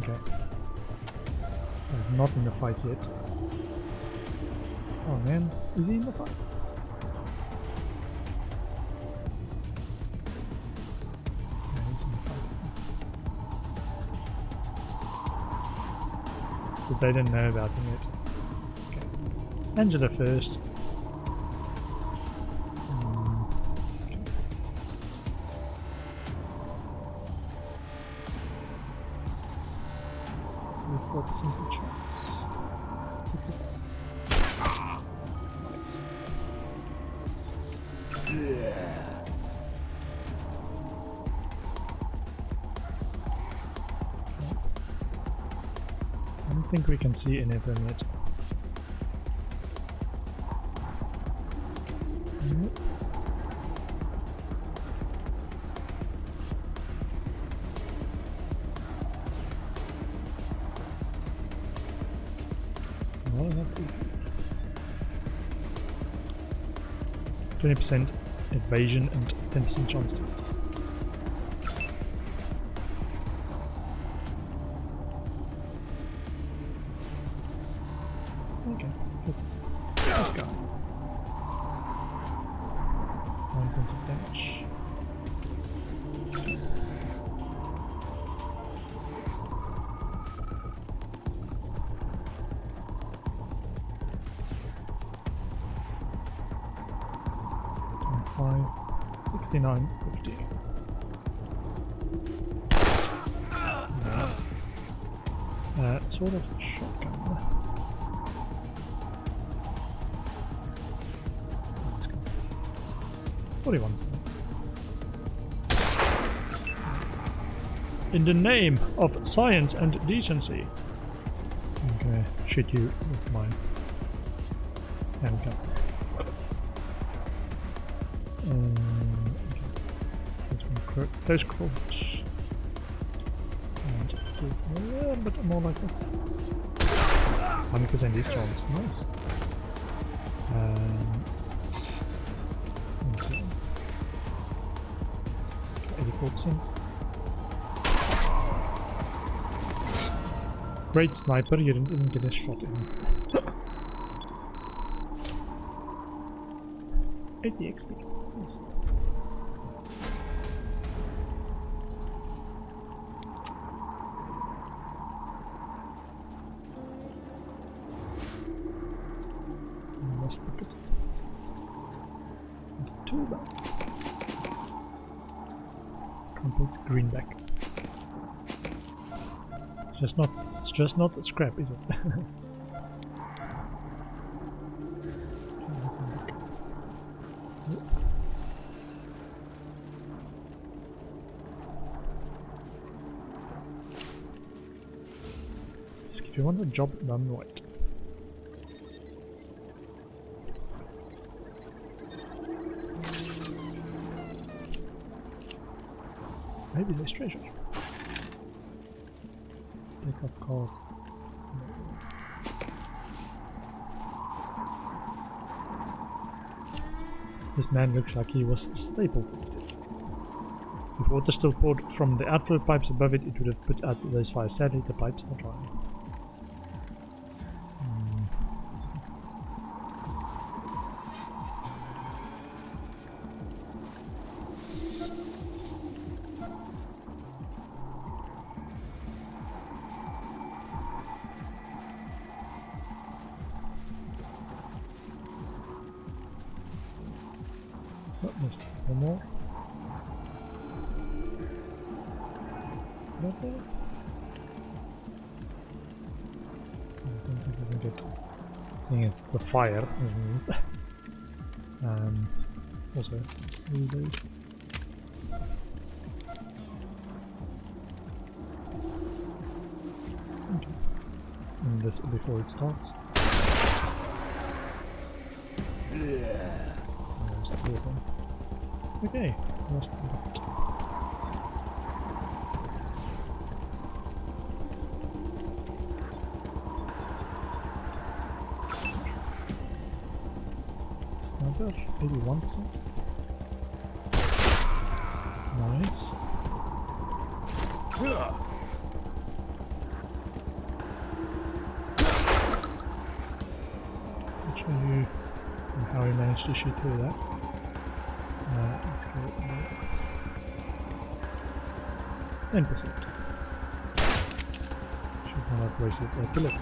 Okay. He's not in the fight yet. Oh man, is he in the fight? Yeah, he's in the fight. But they didn't know about him yet. Okay. Angela first. Okay. We've got simple chance. I don't think we can see any of them yet. Nope. Not enough people. 20% evasion and 10% chance to hit. Okay, good. Let's go. 9 points of damage. Five, 69, 50. Sort of shotgun. 41. In the name of science and decency. Okay, shoot you with my handgun. Okay. Close quarters. And do a little bit more like that. 100% these charms, nice. Okay. 84%. Great sniper, you didn't even get a shot in. 80 XP. Nice. Last bucket. Too bad. Complete greenback. It's just not a scrap, is it? If you want a job done right. Maybe there's treasure. Pick up card. This man looks like he was stapled. If water still poured from the outflow pipes above it, it would have put out those fires. Sadly, the pipes are dry. Oh, there's one more. Not there? I don't think we can get. I think it's the fire, isn't it? Also, these. Okay. And this before it starts. Okay, last one. Another 81%. Nice. how he managed to shoot through that. Let's go 10%. Should not have wasted a bullet.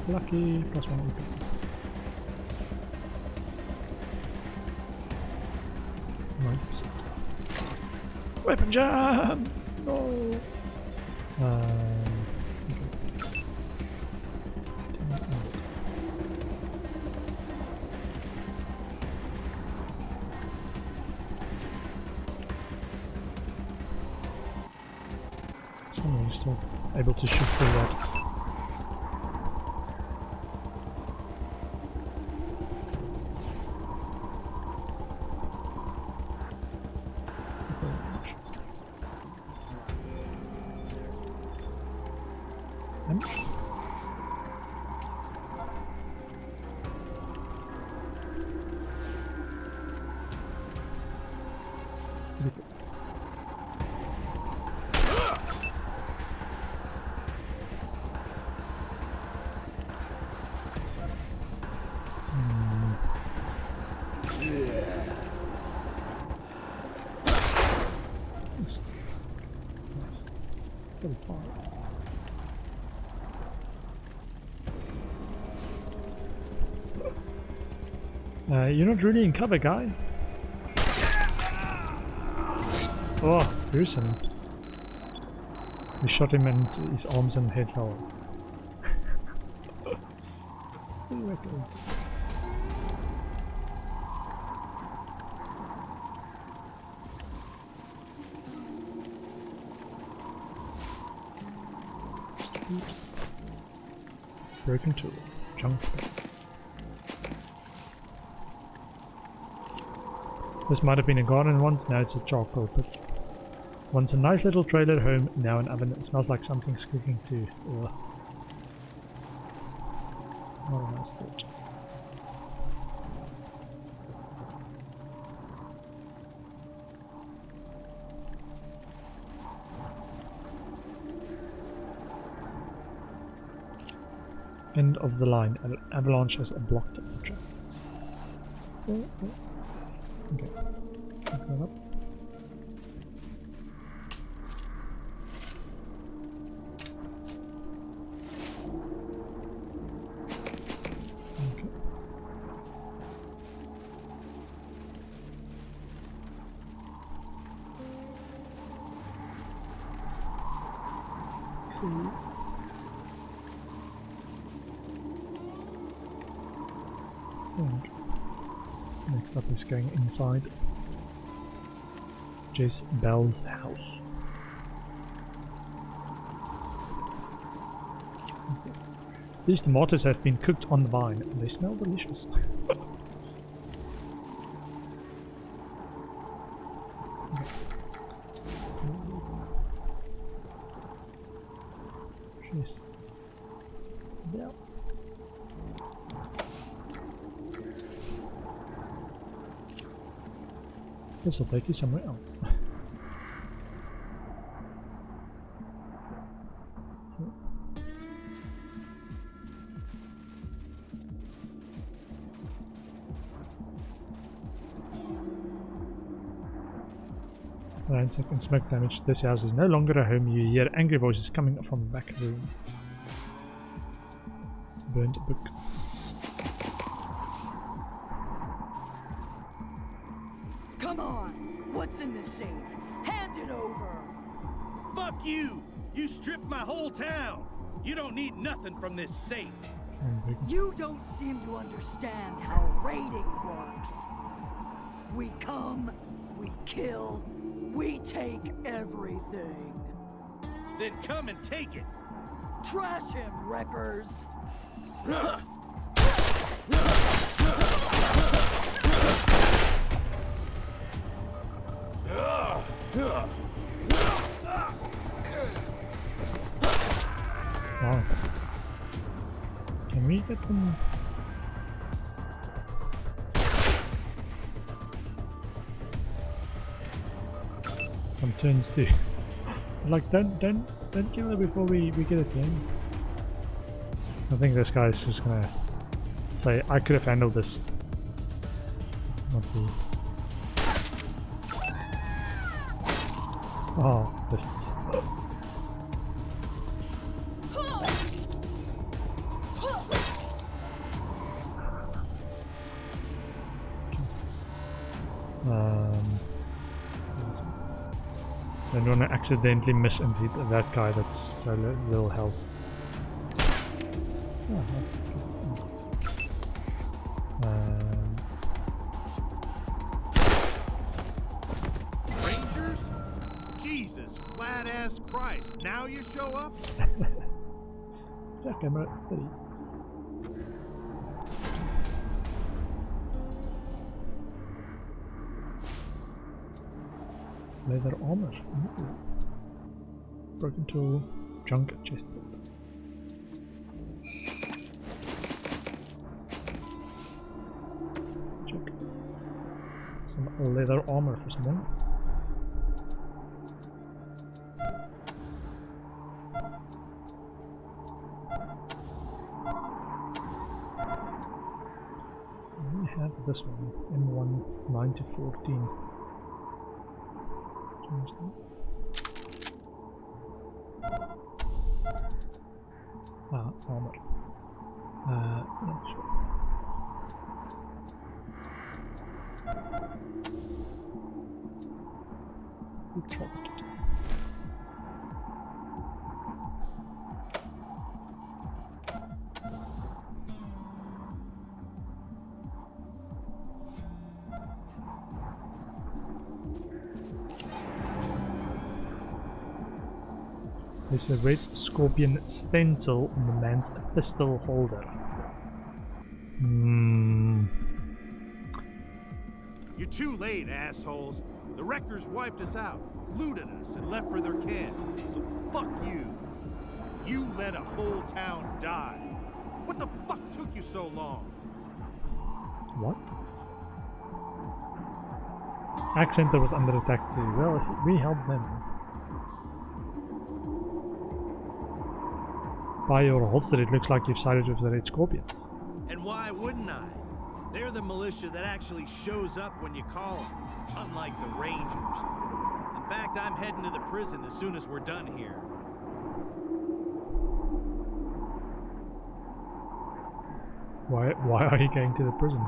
Lucky, plus 1 EP. Weapon jam! No! Okay. Someone's still able to shoot through that. You're not really in cover, guy. Oh, gruesome. We shot him and his arms and head fell off. Broken tool. Junk. This might have been a garden once, now it's a charcoal pit. Once a nice little trailer home, now an oven. It smells like something's cooking too. Ugh. Not a nice thought. End of the line. An avalanche has blocked the track. Okay. Pick that up. Okay. And next up is going inside Jess Bell's house. These tomatoes have been cooked on the vine and they smell delicious. Jeez. Yeah. This will take you somewhere else. Ransack and smoke damage. This house is no longer a home. You hear angry voices coming from the back room. Burnt book. Come on! What's in this safe? Hand it over! Fuck you! You stripped my whole town! You don't need nothing from this safe! You don't seem to understand how raiding works. We come, we kill, we take everything. Then come and take it! Trash him, wreckers! Wow. Can we get them? Some turns too. Like don't kill her before we get it in. I think this guy's just gonna say I could have handled this. Not the... Oh, this. I don't want to accidentally miss and hit that guy that's so little health. Oh, Rangers? Jesus, flat ass Christ! Now you show up? Jackhammer 30. Leather armor. Ooh. Broken tool. Junk chest. Check. Some leather armor for someone. We have this one. M1 9-14. Armor. Not sure. Good job. There's a red scorpion stencil on the man's pistol holder. You're too late, assholes. The wreckers wiped us out, looted us, and left for their camp. So fuck you. You let a whole town die. What the fuck took you so long? What? Accenter was under attack too. Well, we helped them. By your holster, it looks like you've sided with the Red Scorpions. And why wouldn't I? They're the militia that actually shows up when you call them, unlike the Rangers. In fact, I'm heading to the prison as soon as we're done here. Why are you going to the prison?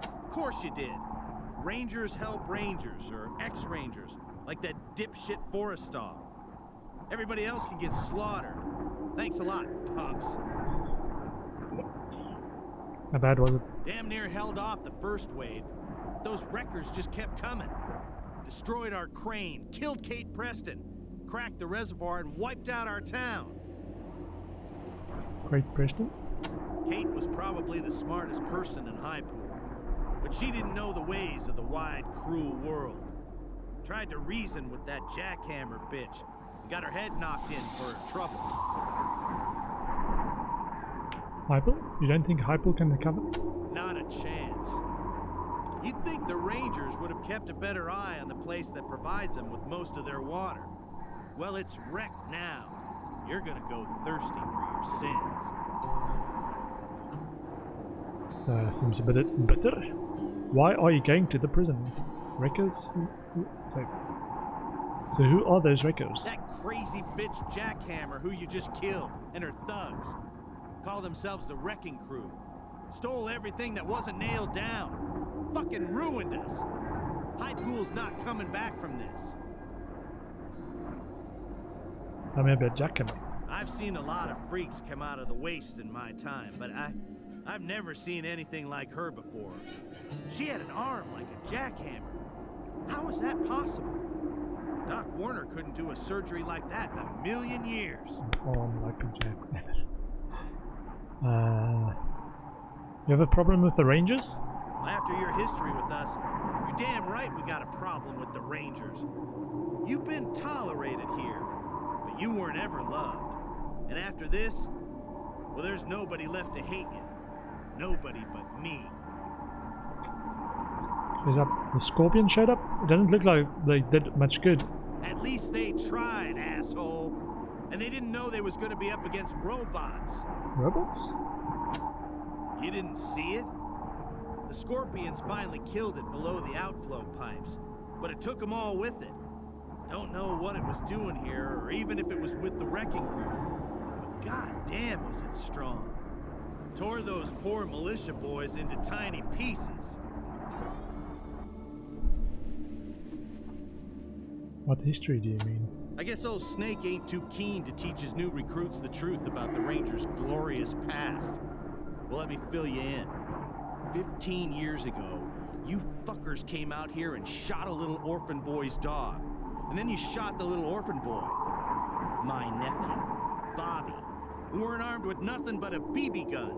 Of course you did. Rangers help Rangers, or ex-Rangers, like that dipshit Forrestal. Everybody else can get slaughtered. Thanks a lot, punks. How bad was it? Damn near held off the first wave. Those wreckers just kept coming. Destroyed our crane, killed Kate Preston, cracked the reservoir, and wiped out our town. Great Preston? Kate was probably the smartest person in Highpool, but she didn't know the ways of the wide, cruel world. Tried to reason with that jackhammer bitch. Got her head knocked in for her trouble. Highpool? You don't think Highpool can recover? Not a chance. You'd think the Rangers would have kept a better eye on the place that provides them with most of their water. Well, it's wrecked now. You're gonna go thirsty for your sins. Seems a bit bitter. Why are you going to the prison? Wreckers? So who are those wreckers? That crazy bitch Jackhammer who you just killed, and her thugs. Call themselves the Wrecking Crew. Stole everything that wasn't nailed down. Fucking ruined us. Highpool's not coming back from this. Tell me about Jackhammer. I've seen a lot of freaks come out of the waste in my time, but I've never seen anything like her before. She had an arm like a jackhammer. How is that possible? Doc Warner couldn't do a surgery like that in a million years. Arm like a jackhammer. You have a problem with the Rangers? After your history with us, you're damn right we got a problem with the Rangers. You've been tolerated here, but you weren't ever loved. And after this, well, there's nobody left to hate you. Nobody but me. Is that the Scorpion showed up? It doesn't look like they did much good. At least they tried, asshole. And they didn't know they was gonna be up against robots. Robots? You didn't see it? The scorpions finally killed it below the outflow pipes, but it took them all with it. Don't know what it was doing here, or even if it was with the wrecking crew. But goddamn was it strong. Tore those poor militia boys into tiny pieces. What history do you mean? I guess old Snake ain't too keen to teach his new recruits the truth about the Rangers' glorious past. Well, let me fill you in. 15 years ago, you fuckers came out here and shot a little orphan boy's dog. And then you shot the little orphan boy. My nephew, Bobby, who weren't armed with nothing but a BB gun.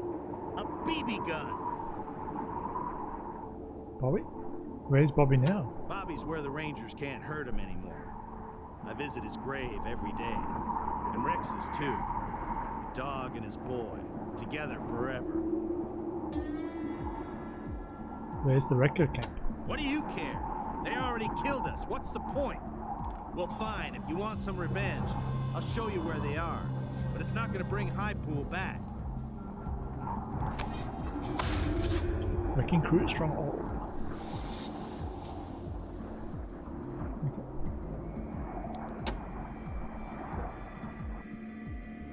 A BB gun! Bobby? Where's Bobby now? Bobby's where the Rangers can't hurt him anymore. I visit his grave every day. And Rex's too. The dog and his boy. Together forever. Where's the wrecker camp? What do you care? They already killed us. What's the point? Well, fine. If you want some revenge, I'll show you where they are. But it's not going to bring Highpool back. Wrecking crew stronghold.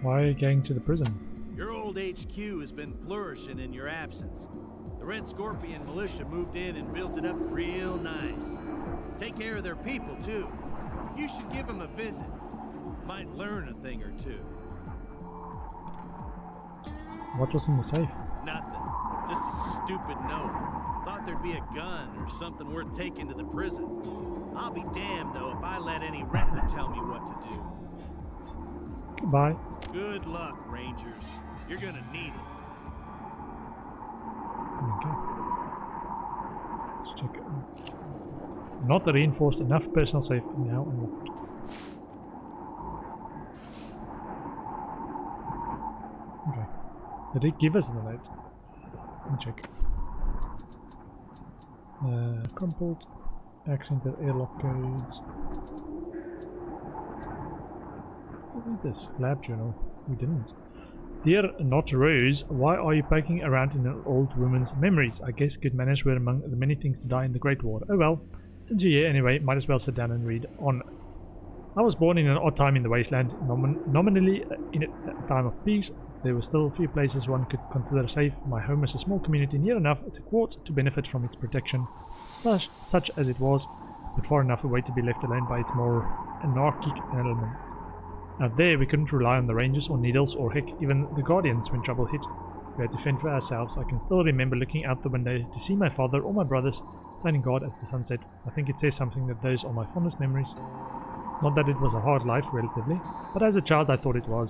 Why are you going to the prison? Your old HQ has been flourishing in your absence. The Red Scorpion militia moved in and built it up real nice. Take care of their people, too. You should give them a visit. Might learn a thing or two. What was in the safe? Nothing. Just a stupid note. Thought there'd be a gun or something worth taking to the prison. I'll be damned, though, if I let any record tell me what to do. Goodbye. Good luck, Rangers. You're gonna need it. Okay. Let's check it. Not reinforced enough personal safe now unlocked. Okay. Did he give us the note? Let me check. Crumpled. Accented airlock codes. What is this? Lab journal. We didn't. Dear Not Rose, why are you poking around in an old woman's memories? I guess good manners were among the many things to die in the Great War. Oh well, since you're here anyway, might as well sit down and read on. I was born in an odd time in the Wasteland, nominally in a time of peace. There were still a few places one could consider safe. My home is a small community near enough to court to benefit from its protection, such as it was, but far enough away to be left alone by its more anarchic element. Out there we couldn't rely on the Rangers or Needles or heck even the Guardians when trouble hit. We had to fend for ourselves. I can still remember looking out the window to see my father or my brothers standing guard at the sunset. I think it says something that those are my fondest memories. Not that it was a hard life relatively, but as a child I thought it was.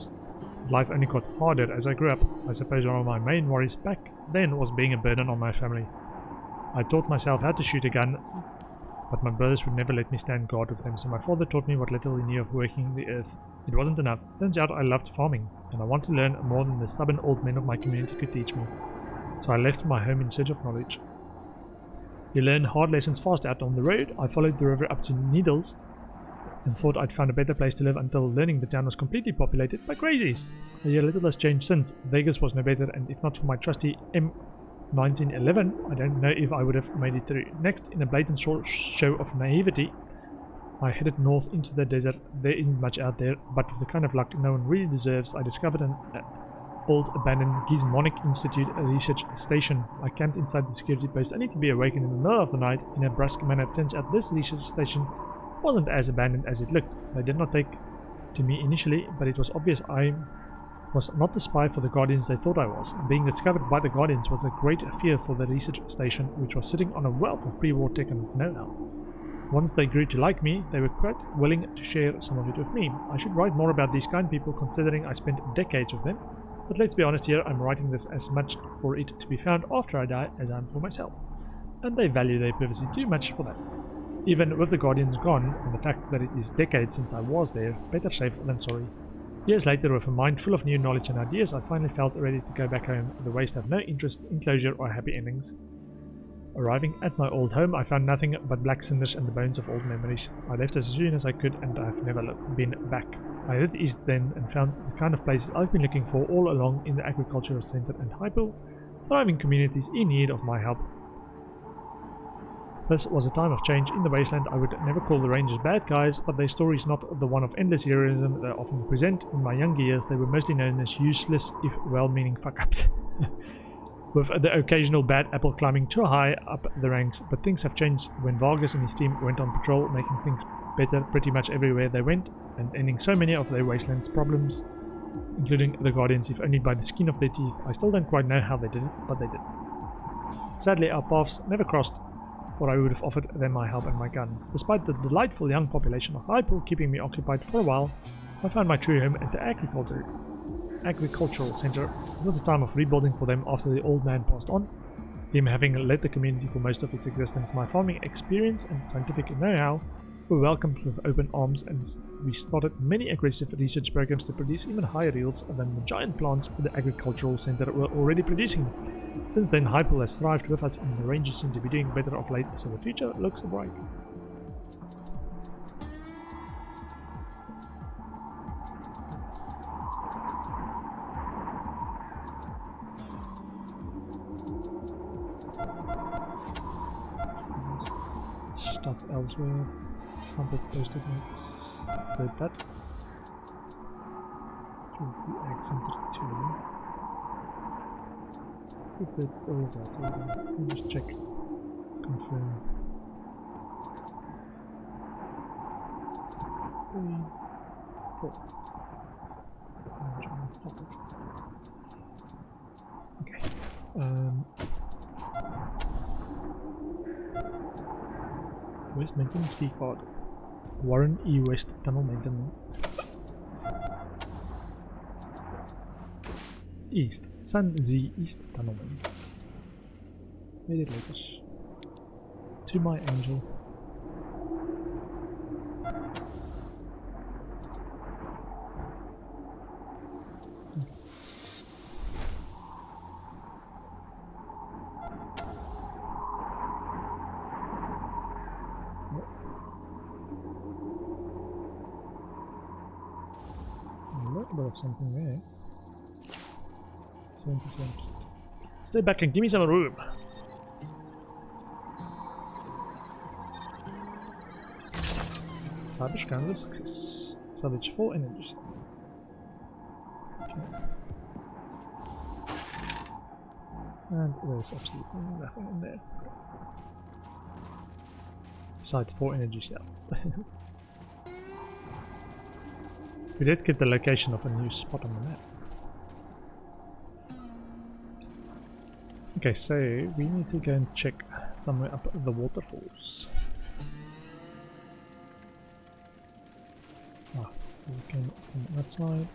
Life only got harder as I grew up. I suppose one of my main worries back then was being a burden on my family. I taught myself how to shoot a gun, but my brothers would never let me stand guard with them, so my father taught me what little he knew of working the earth. It wasn't enough. Turns out I loved farming, and I want to learn more than the stubborn old men of my community could teach me. So I left my home in search of knowledge. You learn hard lessons fast out on the road. I followed the river up to Needles and thought I'd found a better place to live until learning the town was completely populated by crazies. A year little has changed since. Vegas was no better, and if not for my trusty M1911, I don't know if I would have made it through. Next, in a blatant show of naivety, I headed north into the desert. There isn't much out there, but with the kind of luck no one really deserves, I discovered an old abandoned Gizmonic Institute research station. I camped inside the security post only to be awakened in the middle of the night in a brusque manner. Turns out this research station wasn't as abandoned as it looked. They did not take to me initially, but it was obvious I was not the spy for the Guardians they thought I was. Being discovered by the Guardians was a great fear for the research station, which was sitting on a wealth of pre-war tech and know-how. Once they grew to like me, they were quite willing to share some of it with me. I should write more about these kind people, considering I spent decades with them. But let's be honest here, I'm writing this as much for it to be found after I die as I am for myself. And they value their privacy too much for that. Even with the Guardians gone, and the fact that it is decades since I was there, better safe than sorry. Years later, with a mind full of new knowledge and ideas, I finally felt ready to go back home. The Waste have no interest in closure or happy endings. Arriving at my old home, I found nothing but black cinders and the bones of old memories. I left as soon as I could, and I've never been back. I headed east then and found the kind of places I've been looking for all along in the agricultural center and Highpool. thriving communities in need of my help. This was a time of change in the Wasteland. I would never call the Rangers bad guys, but their story is not the one of endless heroism they often present. In my younger years, they were mostly known as useless, if well-meaning fuck-ups. With the occasional bad apple climbing too high up the ranks, but things have changed when Vargas and his team went on patrol, making things better pretty much everywhere they went, and ending so many of their Wasteland's problems, including the Guardians, if only by the skin of their teeth. I still don't quite know how they did it, but they did. Sadly, our paths never crossed, or I would have offered them my help and my gun. Despite the delightful young population of Highpool keeping me occupied for a while, I found my true home at the agricultural center. It was a time of rebuilding for them after the old man passed on, him having led the community for most of its existence. My farming experience and scientific know-how were welcomed with open arms, and we started many aggressive research programs to produce even higher yields than the giant plants the agricultural center were already producing. Since then, Highpool has thrived with us, and the Rangers seem to be doing better of late, so the future looks bright. Stuff elsewhere. Sample posted notes. Read that. To the Ag Center 2. If it all that, we'll just check. Confirm. 3, 4. Okay. West Maintenance Key Card. Warren E. West Tunnel Maintenance. East. San Z East Tunnel Maintenance. Made it later. To my angel. Of something there. 77%. Stay back and give me some room. Salvage canvas. Salvage 4 energies. Okay. And there's absolutely nothing in there. Besides 4 energy cells. We did get the location of a new spot on the map. Okay, so we need to go and check somewhere up the waterfalls. Ah, we came from that side.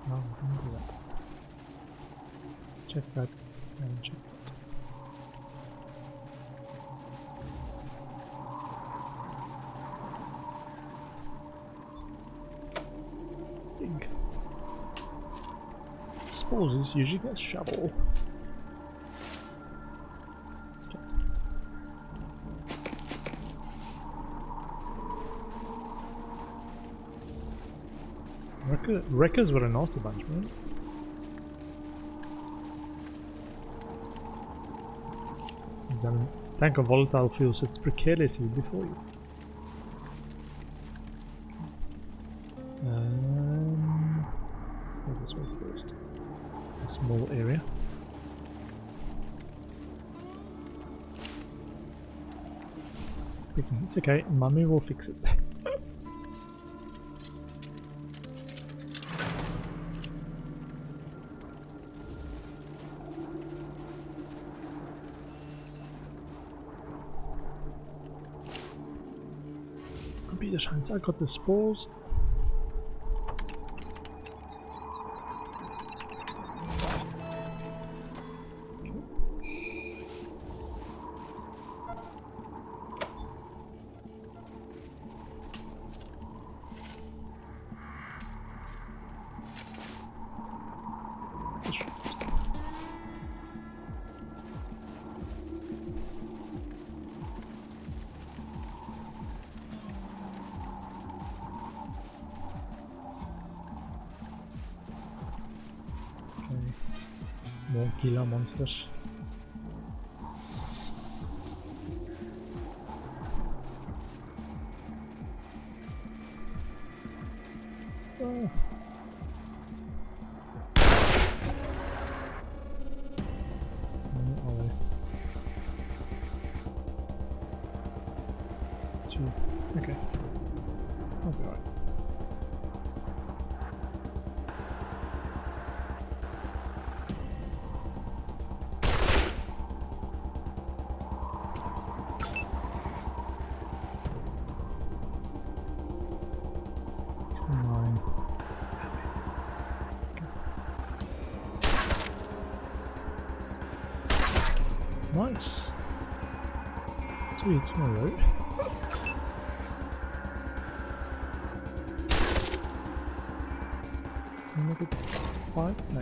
No, we can do that. Check that and check that. Spores is using a shovel. Wreckers were a nasty bunch, man. Then tank of volatile fuel sits precariously before you. Go this way first. A small area. It's okay, Mummy will fix it. Computer science, I got the spores. More Gila monsters. Oh. Okay. I'll be alright. Come on. Nice. Sweet, alright. Make it 5? No.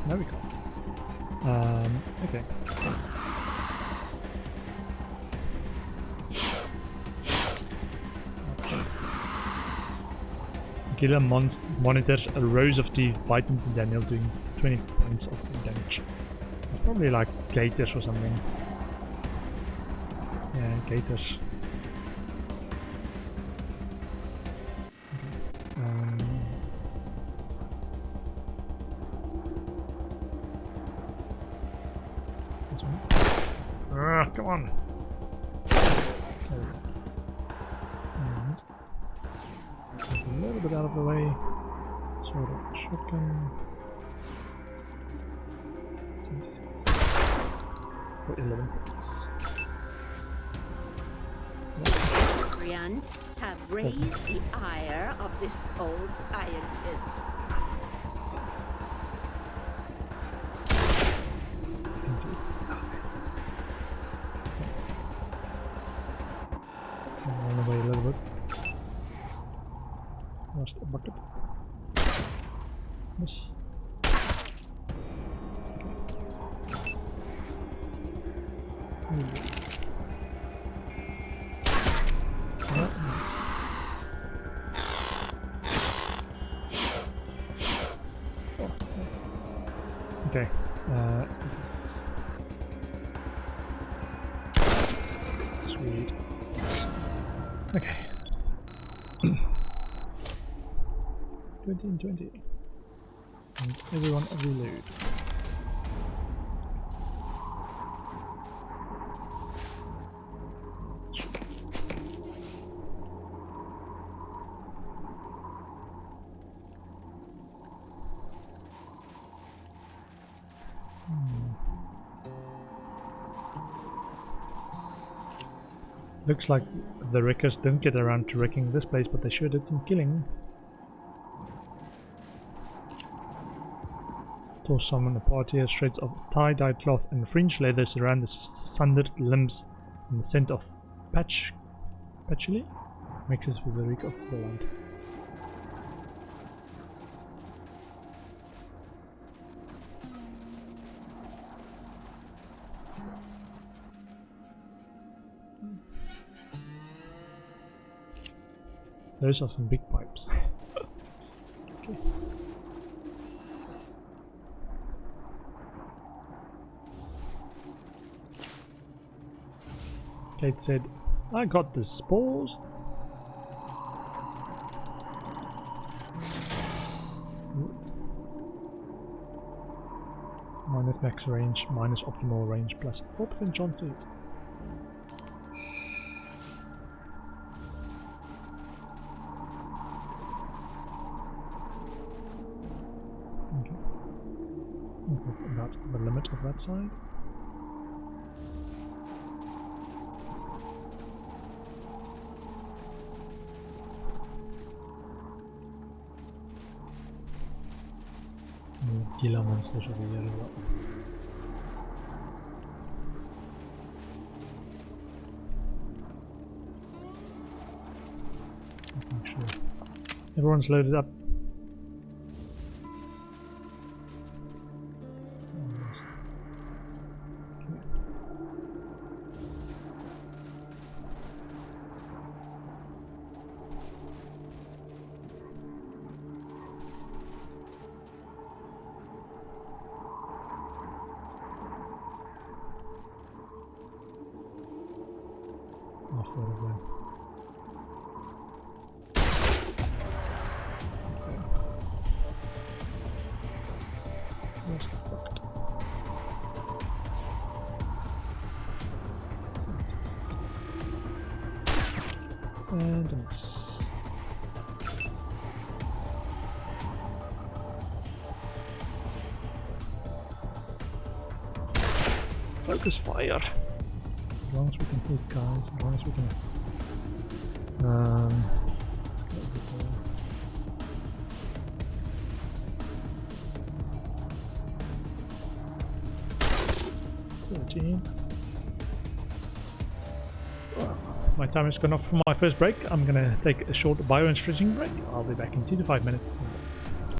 No, we can't. Okay. Killer monitors a rows of teeth biting into Daniel, doing 20 points of damage. It's probably like gators or something. Yeah, gators. Okay. This one. Come on! A little bit out of the way. Sort of shotgun. For 11. Miscreants have raised the ire of this old scientist. Run away a little bit. Lost a bucket. Yes. Okay. Okay. Sweet. Okay. 20 and 20. And everyone reload. Looks like the wreckers didn't get around to wrecking this place, but they sure did some killing. Tore someone apart here. Shreds of tie-dyed cloth and fringe leather surround the sundered limbs, and the scent of patchouli mixes with the reek of blood. Those are some big pipes. Okay. Kate said, I got the spores. Minus max range, minus optimal range, plus 4% chance to hit. About the limit of that side. Gila monsters over here as well. Making sure everyone's loaded up. There we go. Okay. Where's the bucket? And a miss. Focus fire. As long as we can hit guys, as long as we can. My time has gone off for my first break. I'm gonna take a short bio and stretching break. I'll be back in 2 to 5 minutes.